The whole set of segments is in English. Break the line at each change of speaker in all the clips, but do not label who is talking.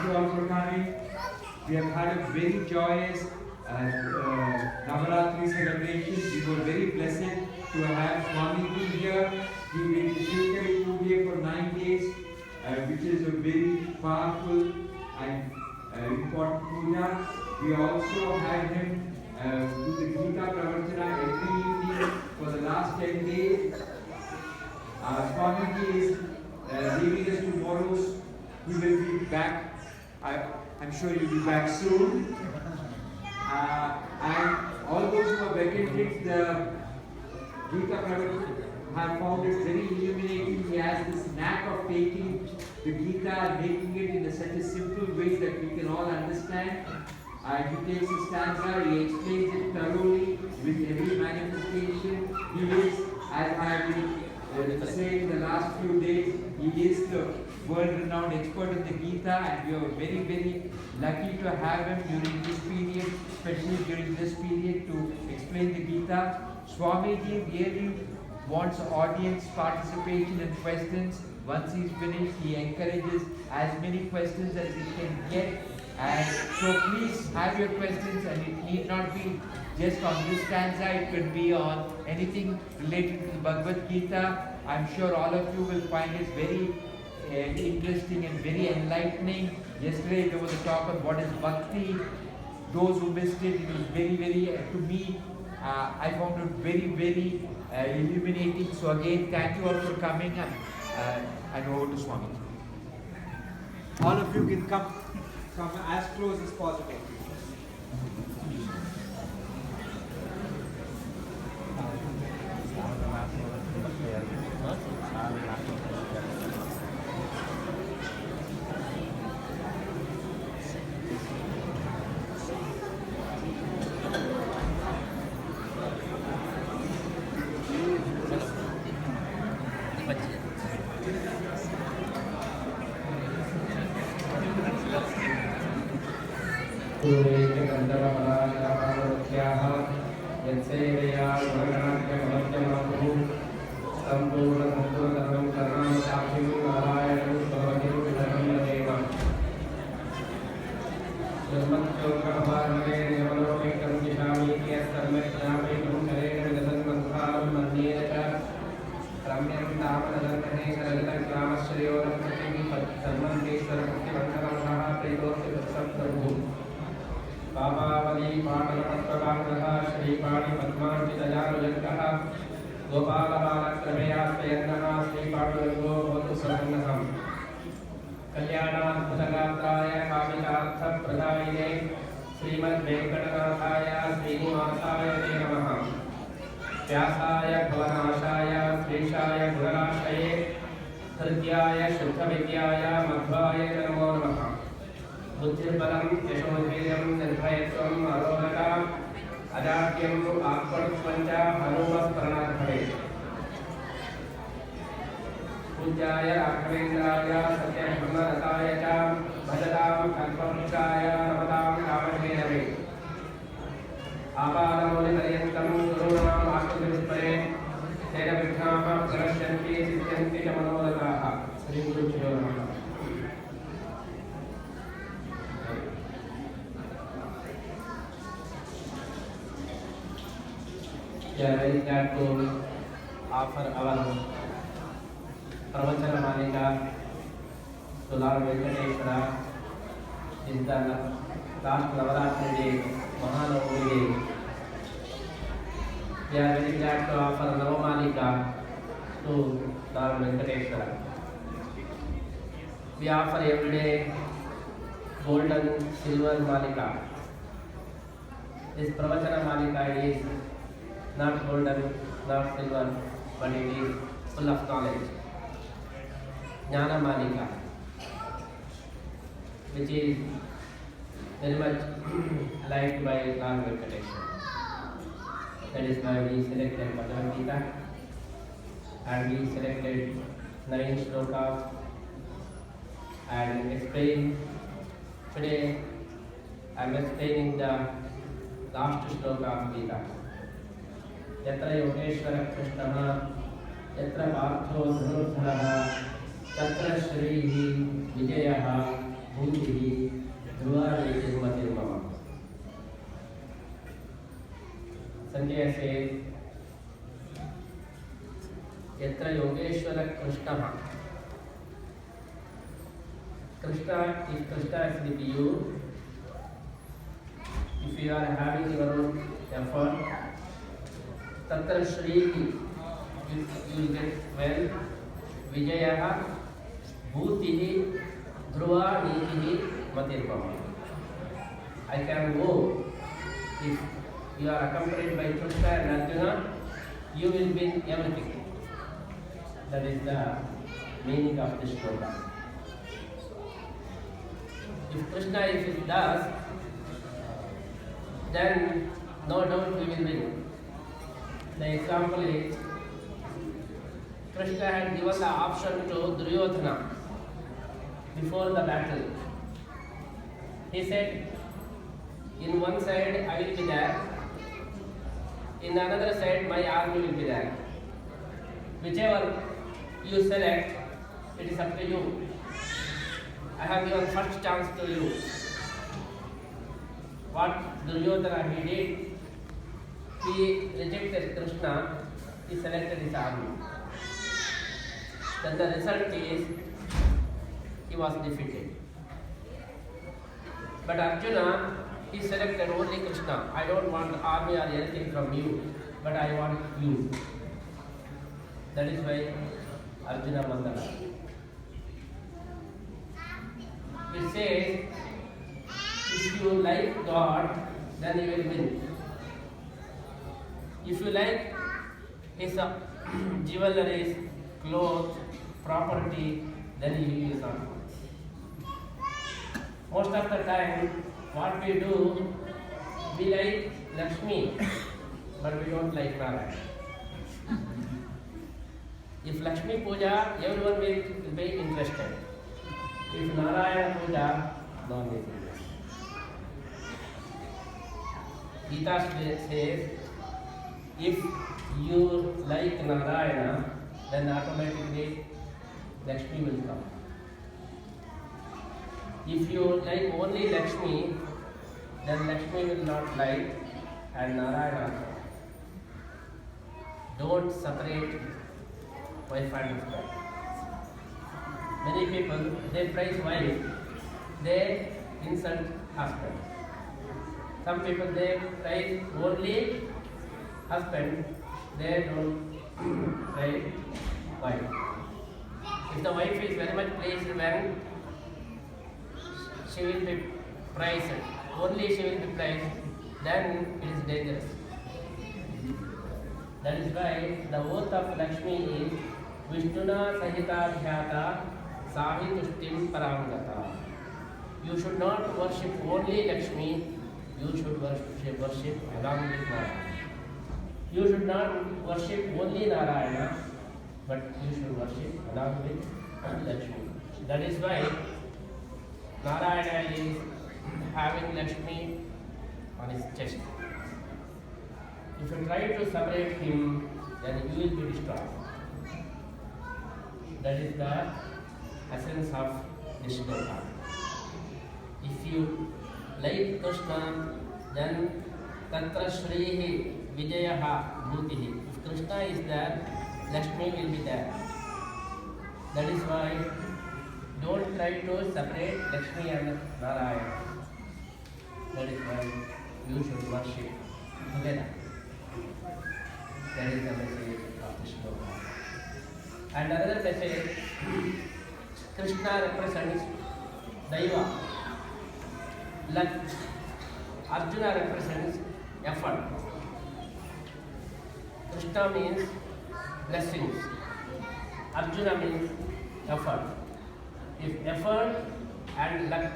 you all for coming. We have had a very joyous Navaratri celebration. We were very blessed to have Swamiji here. He did Shivkari Puja for 9 days, which is a very powerful and important puja. We also had him do the Gita Pravartana every evening for the last 10 days. Swamiji is leaving us tomorrow. He will be back. I'm sure he'll be back soon. And all those who have attended the Gita Pravartana have found it very illuminating. He has this knack of taking the Gita and making it in such a simple way that we can all understand. He takes a stanza, he explains it thoroughly with every manifestation. He is, as I have been saying in the last few days, he is the world-renowned expert in the Gita, and we are very, very lucky to have him during this period, especially during this period, to explain the Gita. Swamiji really wants audience participation and questions. Once he's finished, he encourages as many questions as he can get. And so please have your questions, and it need not be just on this stanza, it could be on anything related to the Bhagavad Gita. I'm sure all of you will find it very interesting and very enlightening. Yesterday there was a talk on what is Bhakti. Those who missed it, it was very, very, to me, I found it very, very illuminating. So again, thank you all for coming, and over to Swami.
All of you can come as close as possible.
We are very glad to offer our Pravachana Malika to Lord Venkateshwara. This is the last Navaratri day, Mahanavami day. We are very glad to offer Navamalika to Lord Venkateshwara. We offer every day golden, silver Malika. This Pravachana Malika is not golden, not silver, but it is full of knowledge. Jnana Malika, which is very much liked by Lord Venkateshwara. That is why we selected Bhagavad Gita, and we selected 9 shlokas and explain. Today I am explaining the last shloka of Gita. Yatra Yogeshwara Krishna, Yatra Partho Dhanurdhara, तत्र श्रीः विजयः भूतिः ध्रुवः संजय से यत्र योगेश्वर कृष्णः Krishna, if Krishna is with you, if you are having your own effort, Tatra Shri, you will get well, Vijayaha, Bhutihi, Dhruva, Nitihi, Matirpama. I can go. If you are accompanied by Krishna and Arjuna, you will win everything. That is the meaning of this shloka. If Krishna is with us, then no doubt we will win. The example is, Krishna had given the option to Duryodhana before the battle. He said, in one side I will be there, in another side my army will be there. Whichever you select, it is up to you. I have given first chance to you. What Duryodhana he did, he rejected Krishna, he selected his army. Then the result is, he was defeated. But Arjuna, he selected only Krishna. I don't want the army or anything from you, but I want you. That is why Arjuna won the battle. It says, if you like God, then you will win. If you like his jewelries, clothes, property, then you will not. Most of the time, what we do, we like Lakshmi, but we don't like Narayana. If Lakshmi Puja, everyone will be interested. If Narayana Puja, no one is interested. Gita says, if you like Narayana, then automatically Lakshmi will come. If you like only Lakshmi, then Lakshmi will not like and Narayana. Don't separate wife and husband. Many people, they praise wife, they insult husband. Some people, they praise only husband, they don't praise wife. If the wife is very much pleased when she will be praised, only she will be praised, then it is dangerous. That is why the oath of Lakshmi is Vishnuna Sahita Dhyata Sahi Tushtim Paramgata. You should not worship only Lakshmi, you should worship along with Narayana. You should not worship only Narayana, but you should worship along with Lakshmi. That is why Narayana is having Lakshmi on his chest. If you try to separate him, then you will be destroyed. That is the essence of this shloka. If you like Krishna, then Tatra Shrihi Vijayaha Bhutihi. If Krishna is there, Lakshmi will be there. That is why don't try to separate Lakshmi and Narayana. That is why you should worship together. That is the message of the shloka. And another message, Krishna represents Daiva. Arjuna represents effort. Krishna means blessings. Arjuna means effort. If effort and luck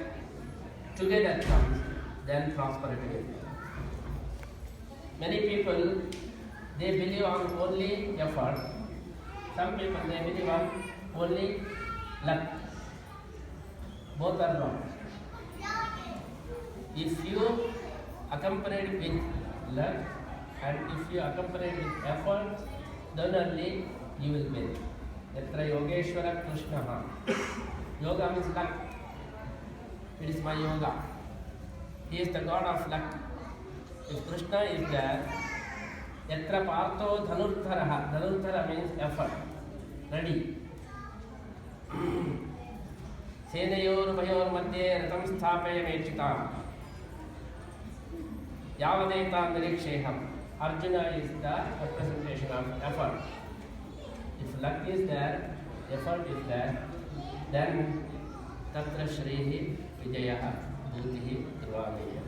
together comes, then prosperity will come. Many people, they believe on only effort. Some people, they believe on only luck. Both are wrong. If you accompanied with luck and if you accompanied with effort, then only you will win. Yatra Yogeshwara Krishna. Yoga means luck. It is my yoga. He is the god of luck. If Krishna is there, Yatra Partho Dhanurtharaha. Dhanurthara means effort. Ready. Senayor Madhye Ratam Sthapaya Mechita. Yavadeta Niriksheham. Arjuna is the representation of effort. If luck is there, effort is there, then Tatra Shrihi Vijayaha Bhutihi Dhruvameya.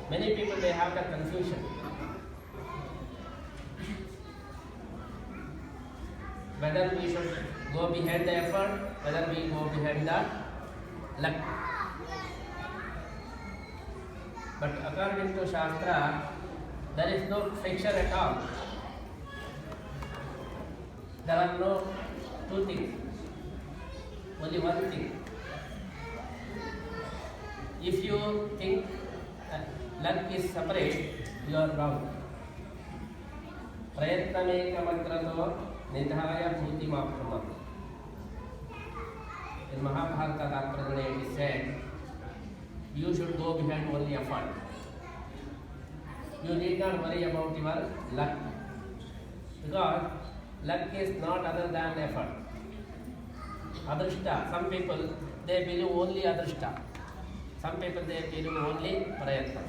Many people they have that confusion. Whether we should go behind the effort, whether we go behind the luck. But according to Shastra, there is no friction at all. There are no two things, only one thing. If you think luck is separate, you are wrong. Prayatnamekamatrato nidhaya bhutimapramam. In Mahabharata Tattvarya it is said, you should go behind only effort. You need not worry about your luck. Because luck is not other than effort. Adrishta, some people they believe only adrishta. Some people they believe only prayatna.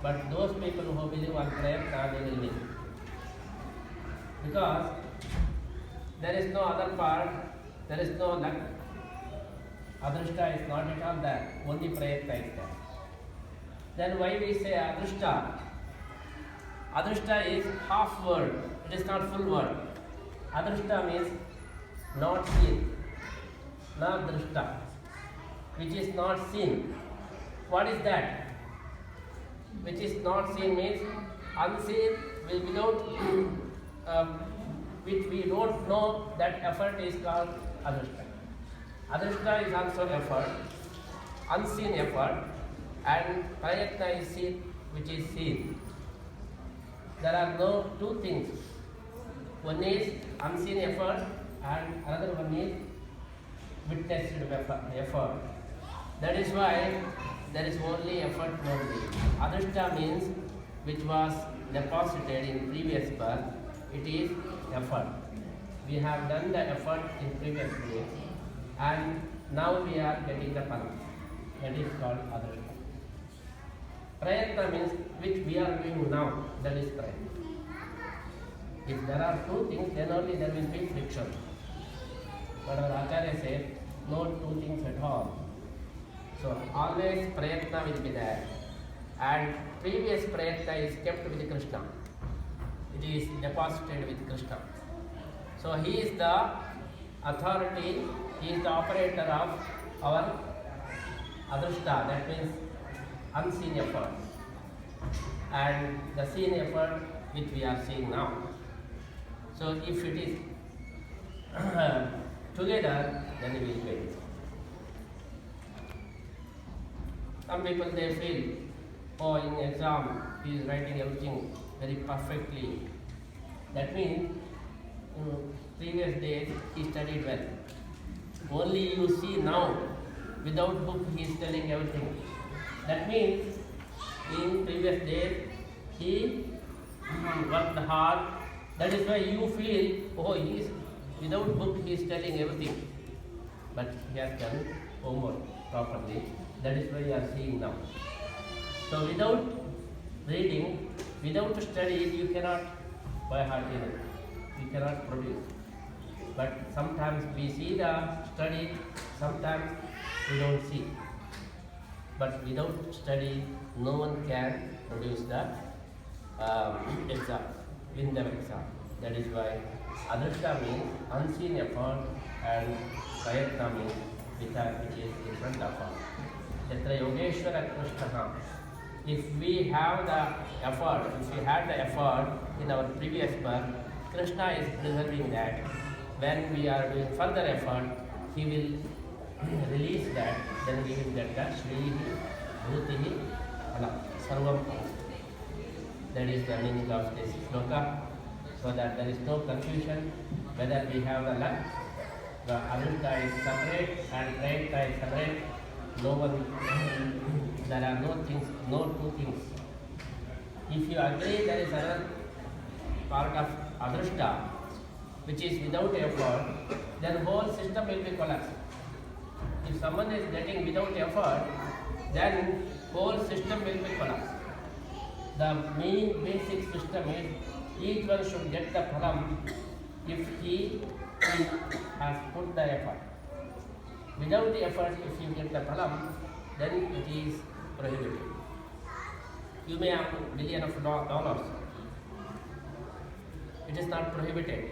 But those people who believe on prayatna, they will win. Because there is no other part, there is no luck. Adrishta is not at all there, only prayatna is there. Then why we say adrishta? Adrishta is half word, it is not full word. Adrishta means not seen, not drishta, which is not seen. What is that? Which is not seen means unseen, without which we don't know that effort is called adrishta. Adrishta is also effort, unseen effort, and prayatna is seen, which is seen. There are no two things. One is unseen effort and another one is witnessed effort. That is why there is only effort only. Adrishta means which was deposited in previous birth. It is effort. We have done the effort in previous days and now we are getting the phala. That is called adrishta. Prayatna means which we are doing now. That is prayatna. If there are two things, then only there will be friction. But our Acharya said, no two things at all. So always prayatna will be there. And previous prayatna is kept with Krishna. It is deposited with Krishna. So he is the authority, he is the operator of our adrishta, that means unseen effort. And the seen effort which we are seeing now. So if it is together, then we will win. Some people they feel, oh, in exam he is writing everything very perfectly. That means in previous days he studied well. Only you see now, without book he is telling everything. That means in previous days he worked hard. That is why you feel, oh, he is without book he is telling everything. But he has done homework properly. That is why you are seeing now. So without reading, without study, you cannot by heart it. You cannot produce. But sometimes we see the study, sometimes we don't see. But without study, no one can produce the exam, win the exam. That is why adrishta means unseen effort and prayatna means which is in front of us. Yatra Yogeshwara Krishna. If we have the effort, if we had the effort in our previous birth, Krishna is preserving that. When we are doing further effort, he will release that, then we will get the Shrihi, Bhutihi, Phala, Sarvam. That is the meaning of this sloka. so that there is no confusion whether we have the luck. The Adrushta is separate and Prayakta is separate. No one, there are no things, no two things. If you agree there is another part of Adrushta which is without effort, then whole system will be collapsed. If someone is getting without effort, then whole system will be collapsed. The main basic system is each one should get the phalam if he has put the effort. Without the effort, if you get the phalam, then it is prohibited. You may have $1 million. It is not prohibited.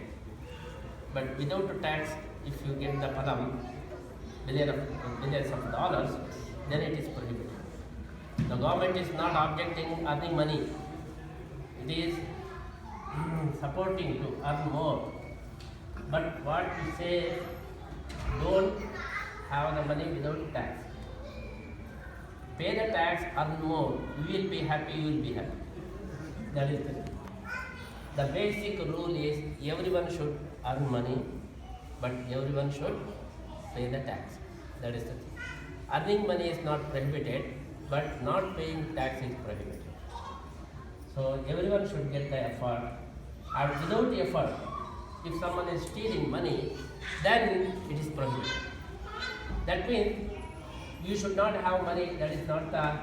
But without a tax, if you get the phalam, billions of dollars, then it is prohibited. The government is not objecting earning money. It is supporting to earn more. But what we say, don't have the money without tax. Pay the tax, earn more. You will be happy, you will be happy. That is the basic rule is everyone should earn money, but everyone should pay the tax. That is the thing. Earning money is not prohibited, but not paying tax is prohibited. So everyone should get the effort. And without effort, if someone is stealing money, then it is prohibited. That means you should not have money. That is not the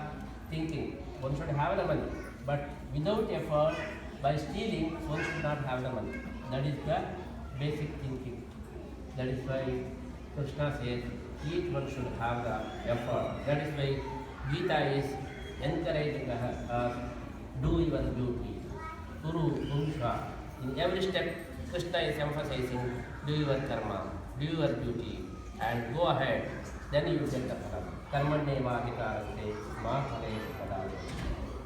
thinking. One should have the money, but without effort, by stealing, one should not have the money. That is the basic thinking. That is why Krishna says each one should have the effort. That is why Gita is encouraging us, do your duty. Kuru, Bhumsha. In every step, Krishna is emphasizing, do your karma, do your duty, and go ahead. Then you will get the phalam. Karmanyeva hitarante ma phale padale.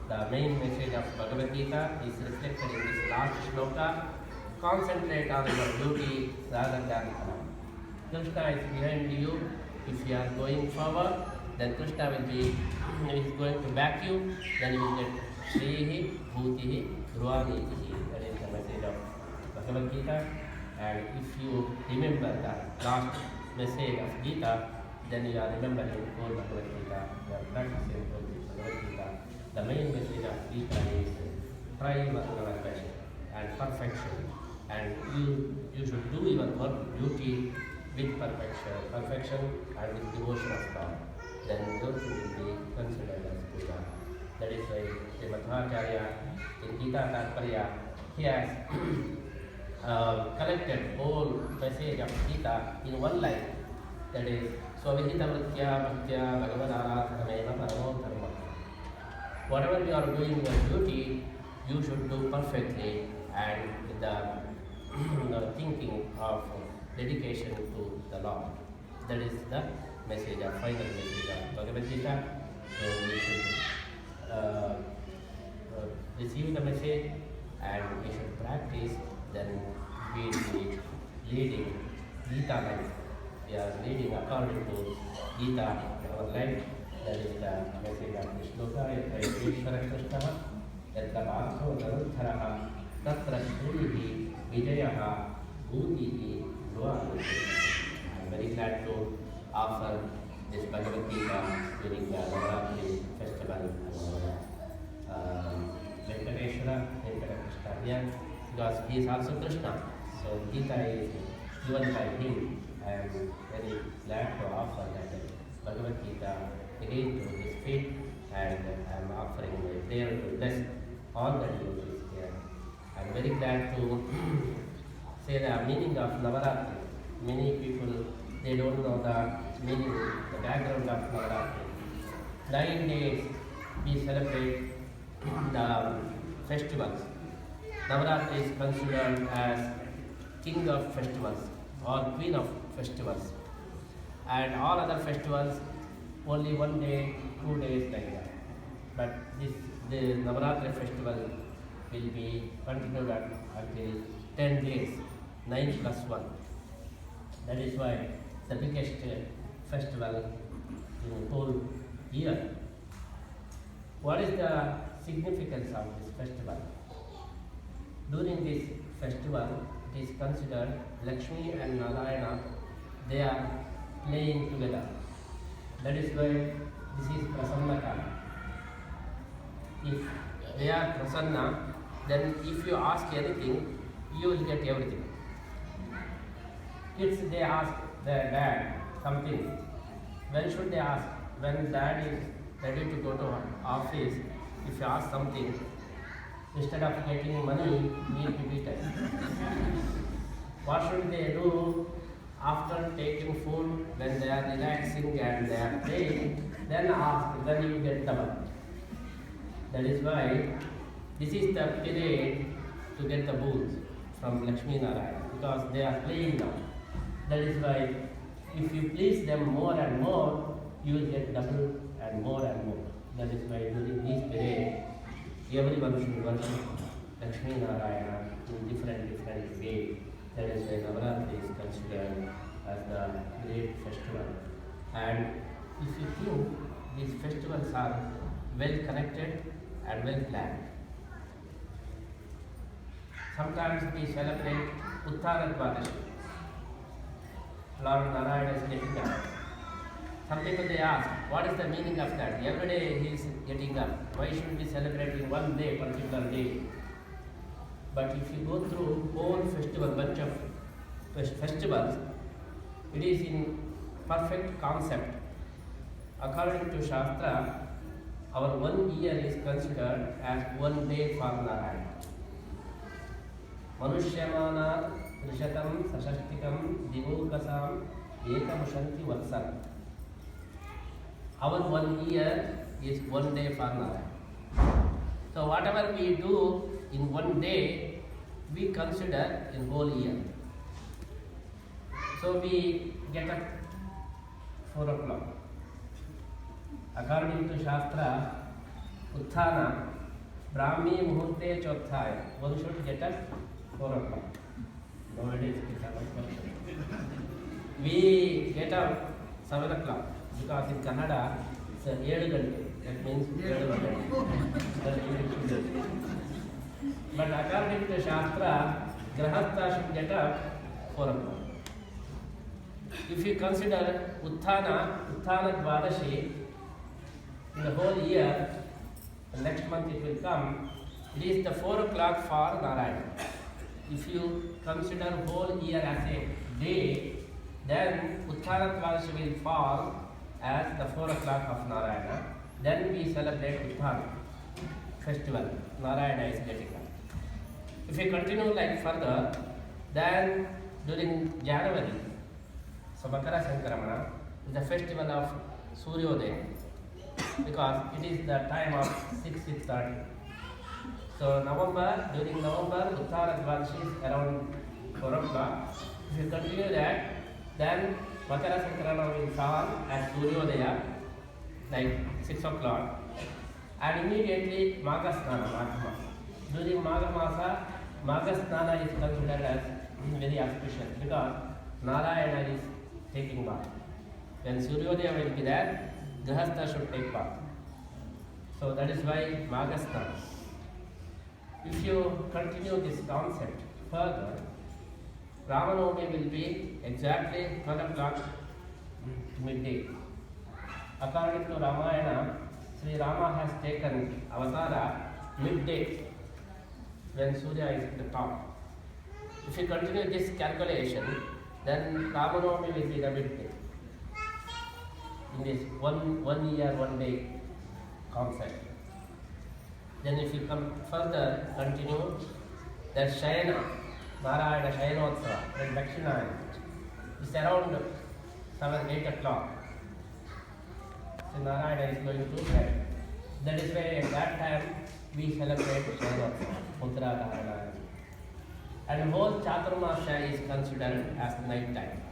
The main message of Bhagavad Gita is reflected in this last shloka. Concentrate on your duty rather than phalam. Krishna is behind you. If you are going forward, then Krishna will be is going to back you. Then you will get Shrihi, Bhutihi, Dhruvanitihi. That is the message of Bhagavad Gita. And if you remember the last message of Gita, then you are remembering whole Bhagavad Gita. You are practicing whole Bhagavad Gita. The main message of Gita is try and perfection. And you should do your work duty with perfection and with devotion of God. Then everything will be considered as Buddha. That is why Madhvacharya in Gita Tatparya, he has collected whole message of Gita in one line. That is, Swavihita Mritya Bhaktya Bhagavad Aradhanena Paramo Dharma. Whatever you are doing your duty, you should do perfectly and with the thinking of dedication to the Lord. That is the message, the final message of Bhagavad Gita. So we should receive the message and we should practice, then we will be leading Gita life. We are leading according to Gita in our life. That is the message of this shloka. Yatra Krishna, Yatra Bhatho Narudharaha, Tatra Shrihi, Vijayaha, Bhutihi, Dhruvanitihi. I am very glad to offer this Bhagavad Gita during the Navaratri festival. Venkateshwara, Venkatakrishna here, because he is also Krishna. So Gita is given by him. I am very glad to offer that Bhagavad Gita again to his feet, and I am offering my prayer to bless all the devotees here. I am very glad to say the meaning of Navaratri. Many people, they don't know the meaning, the background of Navaratri. 9 days we celebrate the festivals. Navaratri is considered as king of festivals or queen of festivals. And all other festivals, only 1 day, 2 days like that. But the Navaratri festival will be continued until 10 days, 9 plus 1. That is why the biggest festival in the whole year. What is the significance of this festival? During this festival, it is considered Lakshmi and Narayana, they are playing together. That is why this is Prasanna Kala. If they are Prasanna, then if you ask anything, you will get everything. Kids, they ask their dad something. When should they ask? When dad is ready to go to office, if you ask something, instead of getting money, we will be beaten. What should they do after taking food, when they are relaxing and they are playing? Then ask, then you get double. That is why this is the period to get the boons from Lakshmi Narayana, because they are playing now. That is why if you please them more and more, you will get double and more and more. That is why during this period, everyone should worship Lakshmi Narayana in different ways. That is why Navaratri is considered as the great festival. And if you think these festivals are well connected and well planned. Sometimes we celebrate Uttara Dwadashi. Lord Narayana is getting up. Some people they ask, what is the meaning of that? Every day he is getting up. Why should we celebrate in one day, particular day? But if you go through whole festival, bunch of festivals, it is in perfect concept. According to Shastra, our 1 year is considered as 1 day for Narayana. Manushyamana Rishatam Sashashtikam Divokasam Ekamushanti Vatsam. Our 1 year is 1 day for Narayana. So whatever we do in 1 day, we consider in whole year. So we get up 4 o'clock. According to Shastra, Utthana, Brahmi Muhurte Chothaya, one should get up 4 o'clock. Nowadays it is 7 o'clock. We get up 7 o'clock because in Kannada it's 7 gante. That means 7 gante. But according to Shastra, Grahastha should get up 4 o'clock. If you consider Utthana Dwadashi, in the whole year, the next month it will come, it is the 4 o'clock for Narayana. If you consider whole year as a day, then Uttara Dwadashi will fall as the 4 o'clock of Narayana. Then we celebrate Uttara festival. Narayana is getting up. If we continue like further, then during January, so Makara Sankramana is the festival of Suryodaya, because it is the time of 6:30. So during November, Uttara Dwadashi is around 4 o'clock. If you continue that, then Makara Sankramana will fall as Suryodaya, like 6 o'clock. And immediately Magha Snana. During Magha Masa, Magha Snana is considered as very auspicious because Narayana is taking bath. When Suryodaya will be there, Grahastha should take bath. So that is why Magha Snana. If you continue this concept further, Ramanavami will be exactly 12 o'clock midday. According to Ramayana, Sri Rama has taken Avatara midday when Surya is at the top. If you continue this calculation, then Ramanavami will be the midday. In this one year, 1 day concept. Then if you come further, continue, that Shayana, Narayana Shayanotsava, then Dakshinayana, is around 7-8 o'clock. So Narayana is going to bed. That is why at that time we celebrate Shayanotsava, Uttaradharana. And whole Chaturmasya is considered as night time.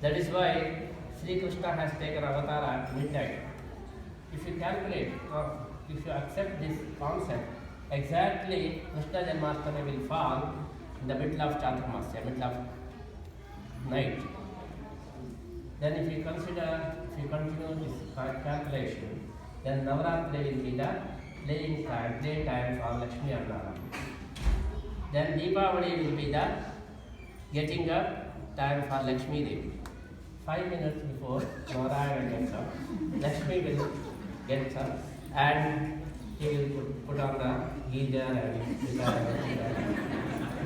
That is why Sri Krishna has taken avatar at midnight. If you calculate, if you accept this concept, exactly Krishna Janmashtami will fall in the middle of Chaturmasya, middle of night. Then if you continue this calculation, then Navaratri will be the playtime for Lakshmi and Narayana. Then Deepavali will be the getting up time for Lakshmi Devi. 5 minutes before Narayana gets up, Lakshmi will get up and he will put on the geyser and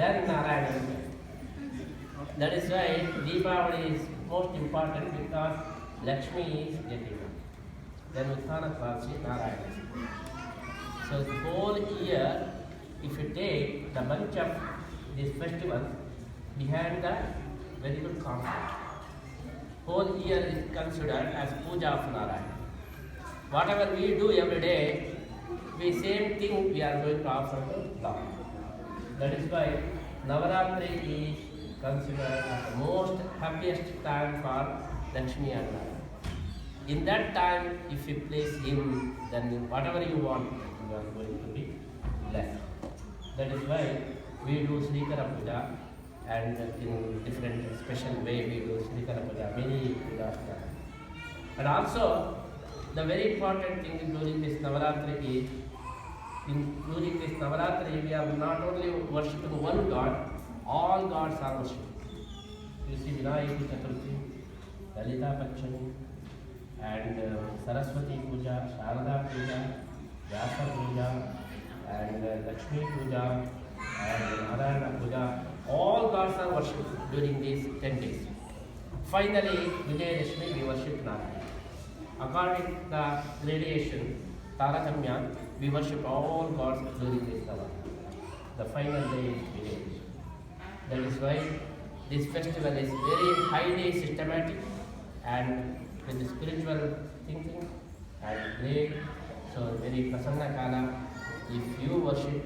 then Narayana will get. That is why Deepavali is most important because Lakshmi is getting up. Then Uttana Kvarsi Narayana. So the whole year, if you take the bunch of these festivals behind the very good concept, whole year is considered as Puja of Narayana. Whatever we do every day, we same thing we are going to offer to Lord. That is why Navaratri is considered as the most happiest time for Lakshmi and Narayana. In that time, if you place him, then whatever you want, you are going to be blessed. That is why we do Srikara Puja, and in different special way we do Srikara Puja, many pujas. And also, the very important thing during this Navaratri is, during this Navaratri we are not only worshipping one God, all gods are worshipped. You see Vinayaka Chaturthi, Lalita Panchami, and Saraswati Puja, Sharada Puja, Vyasa Puja, and Lakshmi Puja, and Narayana Puja. All gods are worshipped during these 10 days. Finally, Vijayadashmi we worship Narayana. According to the gradation, Taratamya, we worship all gods during this Navaratri. The final day is Vijayadashmi. That is why this festival is very highly systematic and with the spiritual thinking and great. So very Prasanna Kala, if you worship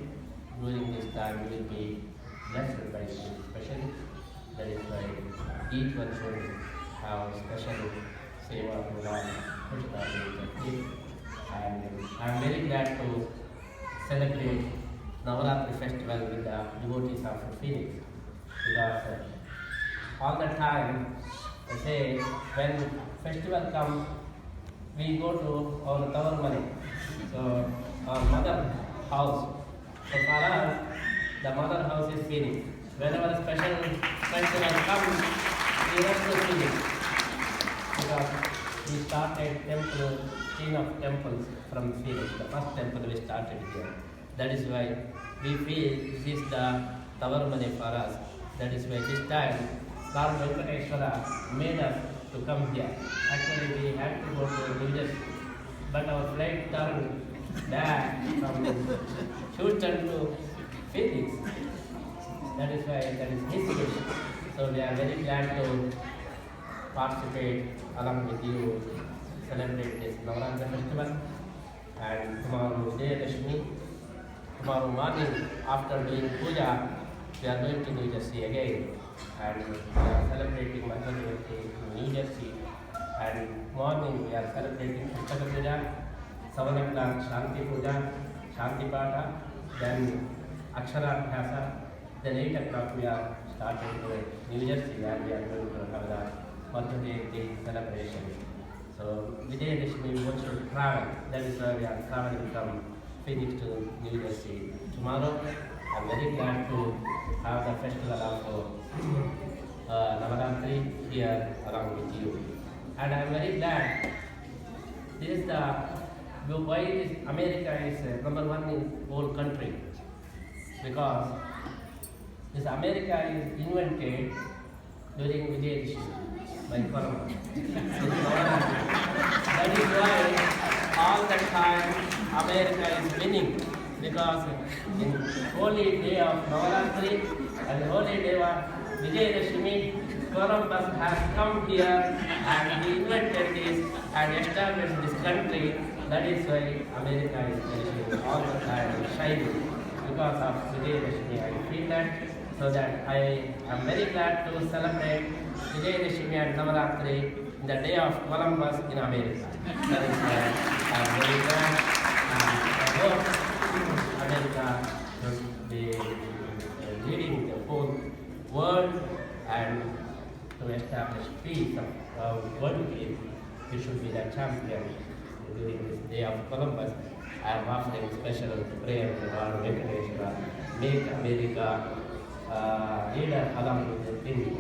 during this time, you will be blessed by Spirit specially. That is why each one should have special seva to Lord Krishna. And I am very glad to celebrate Navaratri festival with the devotees of Phoenix, because all the time, I say, when festival comes, we go to our Tavarmani, so our mother house. So for us, the mother house is Phoenix. Whenever a special festival comes, we rush to Phoenix, because we started temple, chain of temples from Phoenix. The first temple we started here. That is why we feel this is the Tavarmani for us. That is why this time Lord Venkateshwara made us to come here. Actually, we had to go to New Jersey, but our flight turned back from Houston to Phoenix. That is why that is his wish. So we are very glad to participate along with you, celebrate this Navaratri festival. And tomorrow Vijayadashmi, tomorrow morning after doing puja, we are going to New Jersey again, and we are celebrating Madhya in New Jersey. And morning we are celebrating Pustaka Puja, 7 o'clock Shanti Puja, Shanti Pata, then Akshara Abhyasa, then 8 o'clock we are starting to New Jersey, and we are going to have the Madhya celebration. So Vijayadashmi we want to travel. That is why we are traveling from Phoenix to New Jersey tomorrow. I am very glad to have the festival of Navaratri here along with you. And I am very glad this is why this America is number one in whole country. Because this America is invented during Vijayadashmi by Columbus. That is why all the time America is winning, because in holy day of Navaratri and holy day of Vijayadashmi, Columbus has come here and he invented this and established this country. That is why America is flourishing all the time, shining because of Vijayadashmi. I feel that, so that I am very glad to celebrate Vijayadashmi and Navaratri in the day of Columbus in America. That is why I am very glad, and I hope America will be leading the whole world, and to establish peace of world peace, we should be the champion during this day of Columbus, I am offering special prayer to Lord Venkateshwara, make America leader along with India.